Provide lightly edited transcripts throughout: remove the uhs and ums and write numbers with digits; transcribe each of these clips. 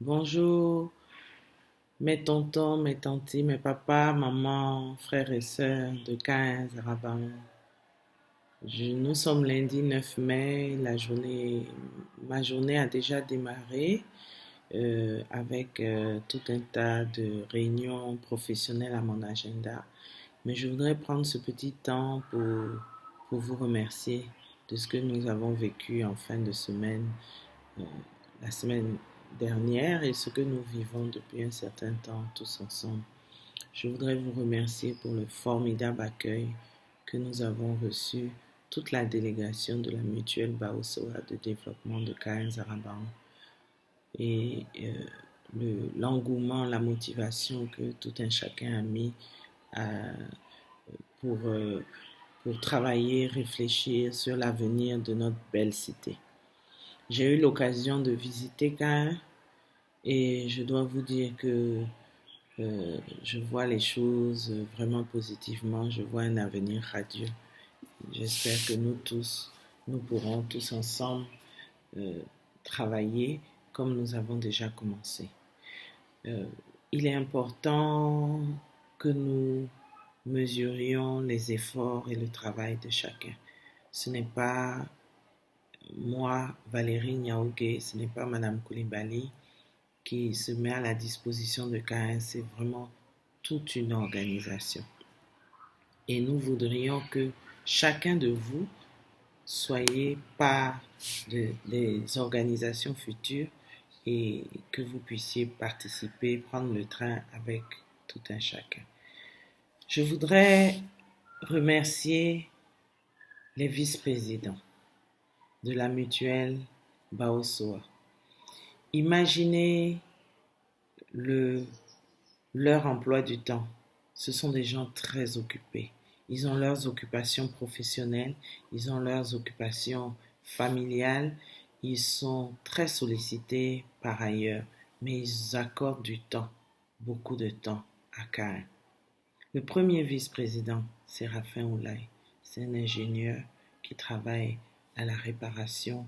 Bonjour, mes tontons, mes tantis, mes papas, mamans, frères et sœurs de 15 Rabat. Nous sommes lundi 9 mai, ma journée a déjà démarré avec tout un tas de réunions professionnelles à mon agenda. Mais je voudrais prendre ce petit temps pour vous remercier de ce que nous avons vécu en fin de semaine, euh, la semaine dernière et ce que nous vivons depuis un certain temps tous ensemble. Je voudrais vous remercier pour le formidable accueil que nous avons reçu, toute la délégation de la mutuelle Baosoa de développement de Caen Zaraban et l'engouement, la motivation que tout un chacun a mis à- pour, euh, pour travailler, réfléchir sur l'avenir de notre belle cité. J'ai eu l'occasion de visiter Caen et je dois vous dire que je vois les choses vraiment positivement, je vois un avenir radieux. J'espère que nous pourrons tous ensemble euh, travailler comme nous avons déjà commencé. Euh, il est important que nous mesurions les efforts et le travail de chacun. Ce n'est pas moi, Valérie Niaougé, ce n'est pas Madame Koulibaly qui se met à la disposition de KS, c'est vraiment toute une organisation. Et nous voudrions que chacun de vous soyez part des organisations futures et que vous puissiez participer, prendre le train avec tout un chacun. Je voudrais remercier les vice-présidents de la mutuelle Baosoa. Imaginez le, leur emploi du temps. Ce sont des gens très occupés. Ils ont leurs occupations professionnelles, ils ont leurs occupations familiales, ils sont très sollicités par ailleurs, mais ils accordent du temps, beaucoup de temps à Caen. Le premier vice-président, Séraphin Oulay, c'est un ingénieur qui travaille à la réparation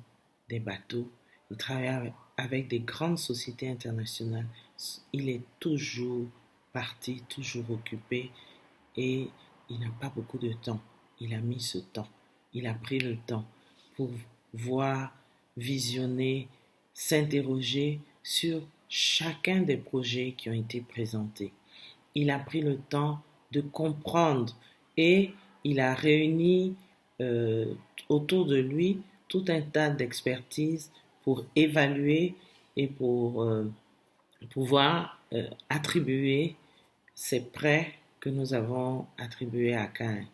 des bateaux. Il travaille avec des grandes sociétés internationales. Il est toujours parti, toujours occupé et il n'a pas beaucoup de temps. Il a mis ce temps. Il a pris le temps pour voir, visionner, s'interroger sur chacun des projets qui ont été présentés. Il a pris le temps de comprendre et il a réuni euh, autour de lui tout un tas d'expertises pour évaluer et pour pouvoir attribuer ces prêts que nous avons attribués à Caen.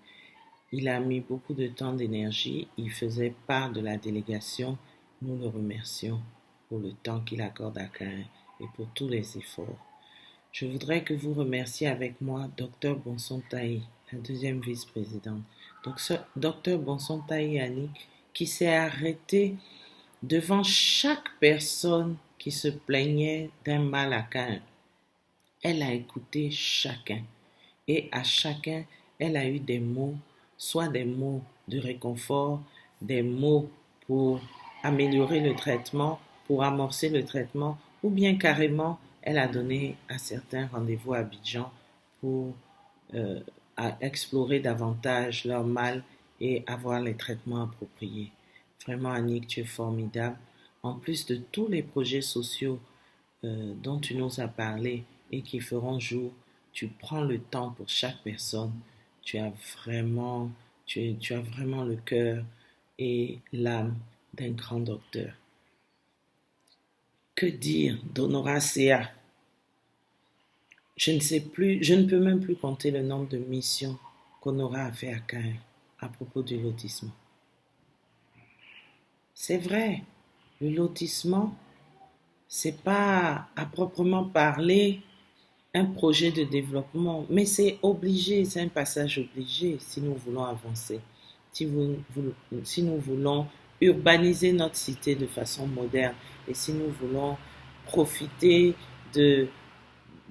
Il a mis beaucoup de temps, d'énergie, il faisait part de la délégation. Nous le remercions pour le temps qu'il accorde à Caen et pour tous les efforts. Je voudrais que vous remerciez avec moi Dr Bonson Taï, la deuxième vice-présidente. Dr Bonson Taï Annick, qui s'est arrêté devant chaque personne qui se plaignait d'un mal à Caen. Elle a écouté chacun et à chacun, elle a eu des mots, soit des mots de réconfort, des mots pour améliorer le traitement, pour amorcer le traitement, ou bien carrément, elle a donné à certains rendez-vous à Abidjan pour euh, explorer davantage leur mal et avoir les traitements appropriés. Vraiment, Annick, tu es formidable. En plus de tous les projets sociaux dont tu nous as parlé et qui feront jour, tu prends le temps pour chaque personne. Tu as vraiment, tu as vraiment le cœur et l'âme d'un grand docteur. Que dire d'Honoracea? Je ne sais plus, je ne peux même plus compter le nombre de missions qu'Honora a fait à Caen à propos du lotissement. C'est vrai, le lotissement, c'est pas à proprement parler un projet de développement, mais c'est obligé, c'est un passage obligé si nous voulons avancer, si nous voulons urbaniser notre cité de façon moderne et si nous voulons profiter de,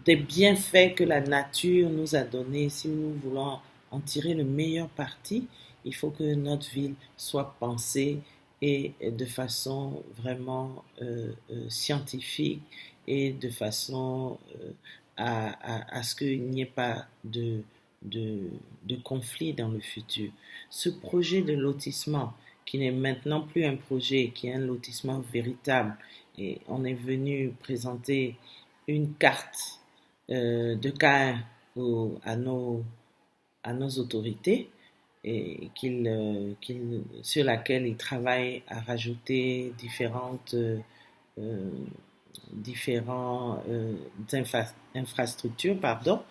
des bienfaits que la nature nous a donnés, si nous voulons en tirer le meilleur parti, il faut que notre ville soit pensée et de façon vraiment scientifique et de façon à ce qu'il n'y ait pas de, de conflit dans le futur. Ce projet de lotissement, qui n'est maintenant plus un projet, qui est un lotissement véritable, et on est venu présenter une carte de cas à nos autorités et sur laquelle ils travaillent à rajouter euh, différentes infrastructures. Pardon.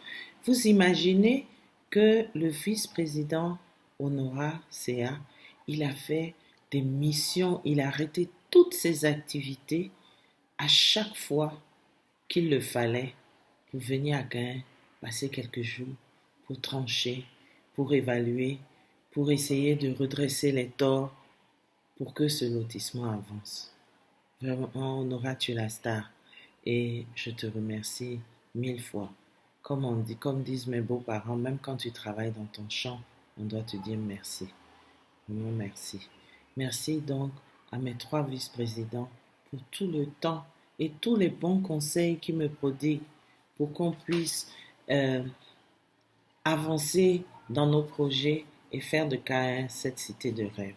Vous imaginez que le vice-président Honora CA, il a fait des missions, il a arrêté toutes ses activités à chaque fois qu'il le fallait pour venir à Caen, passer quelques jours, pour trancher, pour évaluer, pour essayer de redresser les torts pour que ce lotissement avance. Vraiment, Honora, tu es la star et je te remercie mille fois. Comme on dit, comme disent mes beaux-parents, même quand tu travailles dans ton champ, on doit te dire merci. Vraiment merci. Merci donc à mes 3 vice-présidents pour tout le temps et tous les bons conseils qu'ils me prodiguent pour qu'on puisse euh, avancer dans nos projets et faire de Caen cette cité de rêve.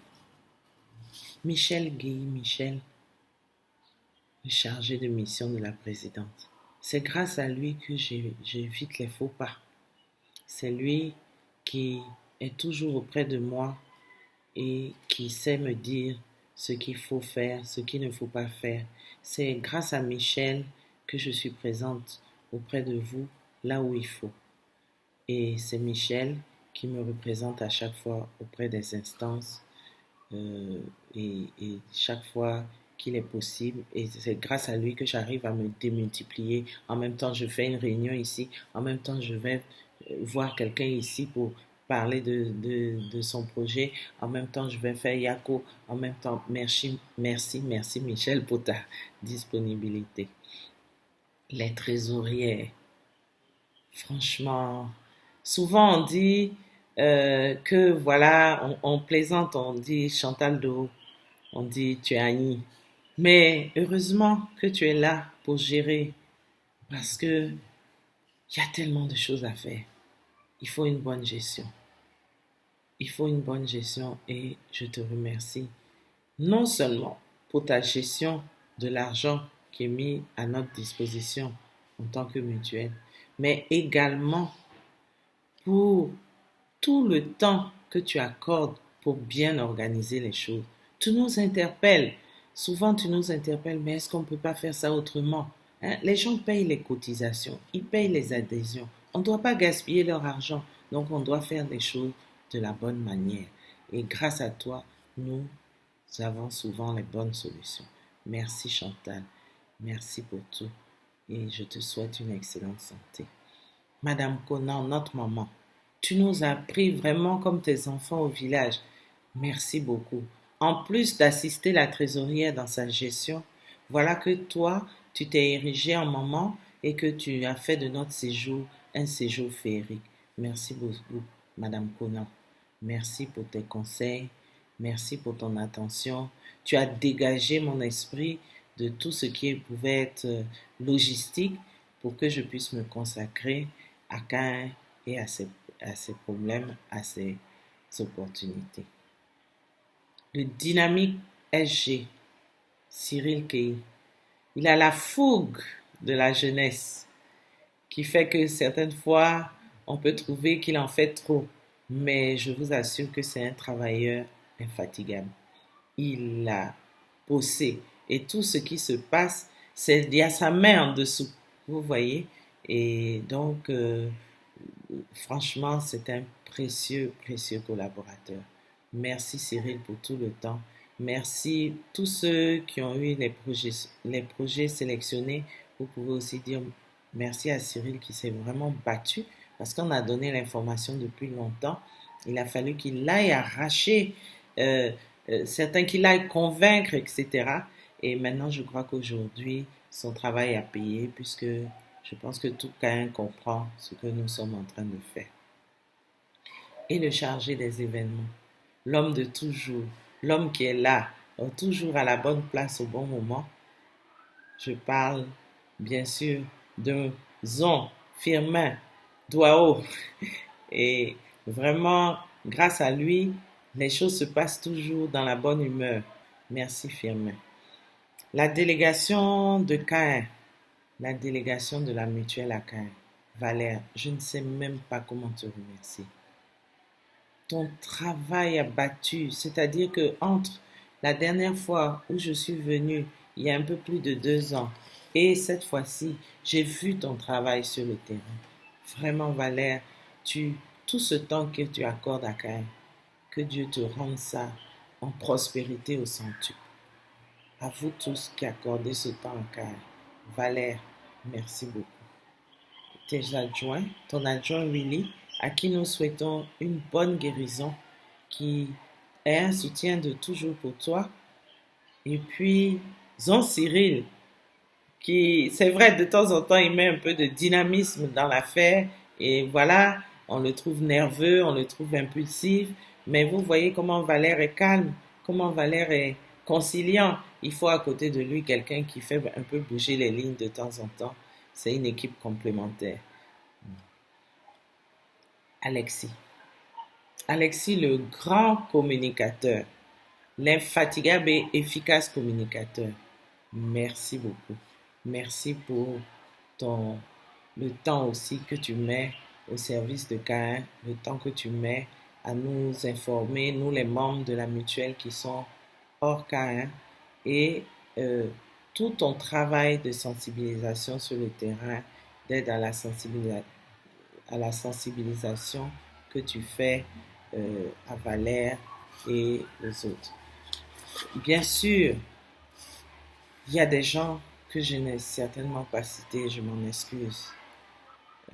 Michel Guy-Michel, le chargé de mission de la présidente. C'est grâce à lui que j'évite les faux pas. C'est lui qui est toujours auprès de moi et qui sait me dire ce qu'il faut faire, ce qu'il ne faut pas faire. C'est grâce à Michel que je suis présente auprès de vous là où il faut. Et c'est Michel qui me représente à chaque fois auprès des instances et chaque fois qu'il est possible. Et c'est grâce à lui que j'arrive à me démultiplier. En même temps, je fais une réunion ici. En même temps, je vais voir quelqu'un ici pour parler de son projet. En même temps, je vais faire Yako. En même temps, merci Michel pour ta disponibilité. Les trésoriers, franchement, souvent on dit que voilà, on plaisante, on dit Chantal Do, on dit tu es Annie. Mais heureusement que tu es là pour gérer parce que il y a tellement de choses à faire. Il faut une bonne gestion. Il faut une bonne gestion et je te remercie non seulement pour ta gestion de l'argent qui est mis à notre disposition en tant que mutuelle, mais également pour tout le temps que tu accordes pour bien organiser les choses. Tu nous interpelles. Souvent, tu nous interpelles, mais est-ce qu'on ne peut pas faire ça autrement? Hein? Les gens payent les cotisations, ils payent les adhésions. On ne doit pas gaspiller leur argent, donc on doit faire les choses de la bonne manière. Et grâce à toi, nous avons souvent les bonnes solutions. Merci Chantal, merci pour tout et je te souhaite une excellente santé. Madame Conan, notre maman, tu nous as pris vraiment comme tes enfants au village. Merci beaucoup. En plus d'assister la trésorière dans sa gestion, voilà que toi, tu t'es érigée en maman et que tu as fait de notre séjour un séjour féerique. Merci beaucoup, Madame Conan. Merci pour tes conseils. Merci pour ton attention. Tu as dégagé mon esprit de tout ce qui pouvait être logistique pour que je puisse me consacrer à Caen et à ses problèmes, à ses opportunités. Le dynamique SG, Cyril Kei, il a la fougue de la jeunesse qui fait que certaines fois, on peut trouver qu'il en fait trop. Mais je vous assure que c'est un travailleur infatigable. Il a bossé et tout ce qui se passe, c'est il y a sa main en dessous, vous voyez. Et donc, franchement, c'est un précieux collaborateur. Merci Cyril pour tout le temps. Merci tous ceux qui ont eu les projets sélectionnés. Vous pouvez aussi dire merci à Cyril qui s'est vraiment battu parce qu'on a donné l'information depuis longtemps. Il a fallu qu'il aille arracher euh, certains, qu'il aille convaincre, etc. Et maintenant, je crois qu'aujourd'hui, son travail a payé puisque je pense que tout Caen comprend ce que nous sommes en train de faire. Et le chargé des événements, l'homme de toujours, l'homme qui est là, toujours à la bonne place au bon moment. Je parle bien sûr, de Zon, Firmin, Douao. Et vraiment, grâce à lui, les choses se passent toujours dans la bonne humeur. Merci, Firmin. La délégation de Caen, la délégation de la mutuelle à Caen. Valère, je ne sais même pas comment te remercier. Ton travail a battu, c'est-à-dire que entre la dernière fois où je suis venue, il y a un peu plus de 2 ans, et cette fois-ci, j'ai vu ton travail sur le terrain. Vraiment, Valère, tout ce temps que tu accordes à Caen, que Dieu te rende ça en prospérité au centuple. À vous tous qui accordez ce temps à Caen. Valère, merci beaucoup. Tes adjoints, ton adjoint Willy, à qui nous souhaitons une bonne guérison, qui est un soutien de toujours pour toi. Et puis, Zon Cyril, qui, c'est vrai, de temps en temps, il met un peu de dynamisme dans l'affaire. Et voilà, on le trouve nerveux, on le trouve impulsif. Mais vous voyez comment Valère est calme, comment Valère est conciliant. Il faut à côté de lui quelqu'un qui fait un peu bouger les lignes de temps en temps. C'est une équipe complémentaire. Alexis. Alexis, le grand communicateur, l'infatigable et efficace communicateur. Merci beaucoup. Merci pour ton, le temps aussi que tu mets au service de Caen, le temps que tu mets à nous informer, nous les membres de la mutuelle qui sont hors Caen, et euh, tout ton travail de sensibilisation sur le terrain, d'aide à la sensibilisation que tu fais à Valère et aux autres. Bien sûr, il y a des gens que je n'ai certainement pas cités, je m'en excuse.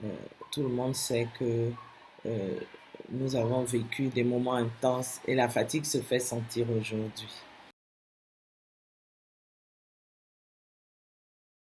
Euh, Tout le monde sait que euh, nous avons vécu des moments intenses et la fatigue se fait sentir aujourd'hui.